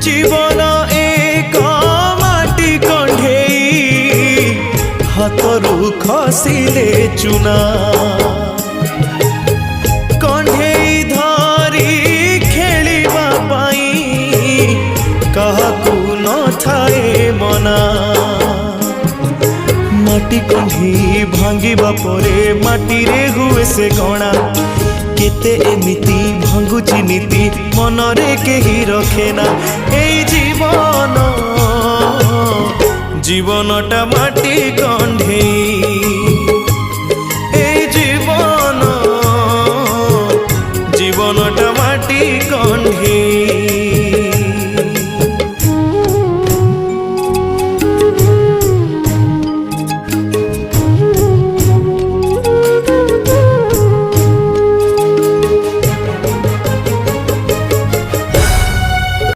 जीवन एक माटी कंढेई हाथरू खसिले चुना कंढेई धरी खेलिबा पाई काहाकू न थाए मना माटी कंढी भांगिबा परे माटी रे हुए से गणा केते एमिति भांगुची नीति मनरे केही रखेना एई जीवन जीवनटा माटी कंढेई।